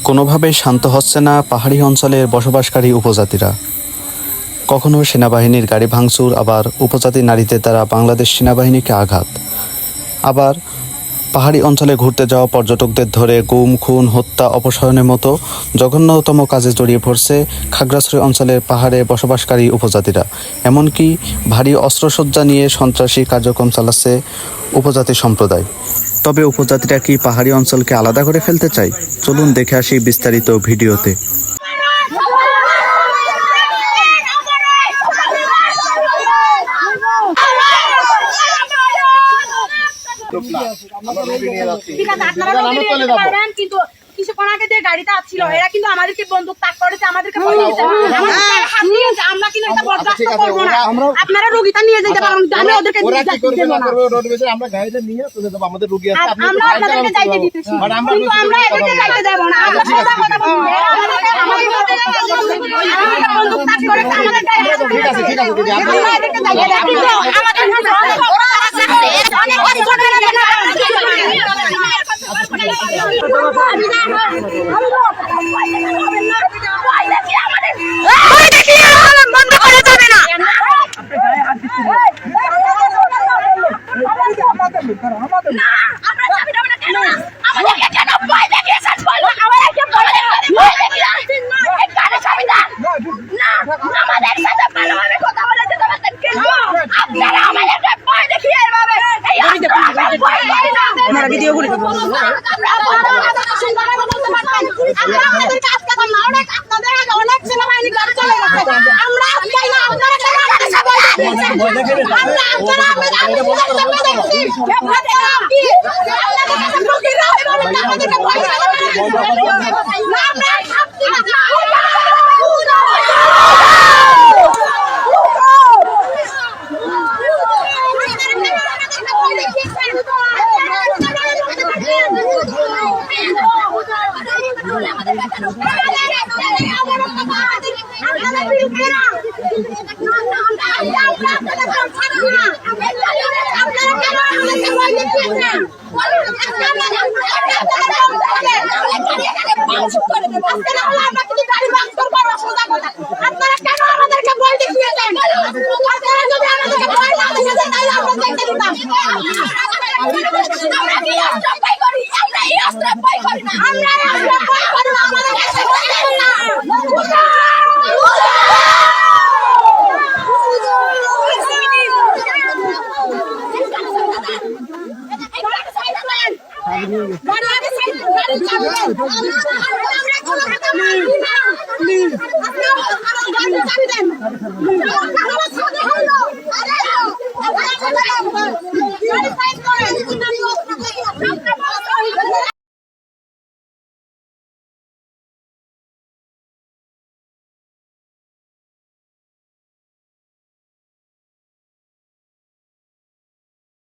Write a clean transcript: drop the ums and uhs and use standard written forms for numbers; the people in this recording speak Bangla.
কোনোভাবেই শান্ত হচ্ছে না পাহাড়ি অঞ্চলের বসবাসকারী উপজাতিরা। কখনো সেনাবাহিনীর গাড়ি ভাঙচুর, আবার উপজাতি নারীদের দ্বারা বাংলাদেশ সেনাবাহিনীকে আঘাত, আবার পাহাড়ি অঞ্চলে ঘুরতে যাওয়া পর্যটকদের ধরে গুম, খুন, হত্যা, অপসারণের মতো জঘন্যতম কাজে জড়িয়ে পড়ছে খাগড়াছড়ি অঞ্চলের পাহাড়ে বসবাসকারী উপজাতিরা। এমনকি ভারী অস্ত্রসজ্জা নিয়ে সন্ত্রাসী কার্যক্রম চালাচ্ছে উপজাতি সম্প্রদায়। তবে উপজাতিরা কি পাহাড়ি অঞ্চলকে আলাদা করে ফেলতে চায়? চলুন দেখে আসি বিস্তারিত ভিডিওতে। কিন্তু কিছুক্ষণ আগে যে গাড়িটা আসছিল এরা কিন্তু আমাদেরকে বন্দুক তাক করেছে, আমাদেরকে আমরা কিন্তু এটা বরদাস্ত করবো না। আপনারা রোগীটা নিয়ে যেতে পারেন, আমি ওদেরকে আমরা গাড়িটা নিয়ে চলে যাবো, আমাদের রোগী আছে, আমরা আপনাদেরকে যাইতে দিতেছি, কিন্তু আমরা এদেরকে যাইতে দেব না। আমরা সোজা কথা বলবো, আমাদেরকে বন্দুক তাক করেছে, আমাদের গায়ে হাত ঠিক আছে ঠিক আছে আমরা এদেরকে যাইতে দেব না। আমাদের অনেক কষ্ট করে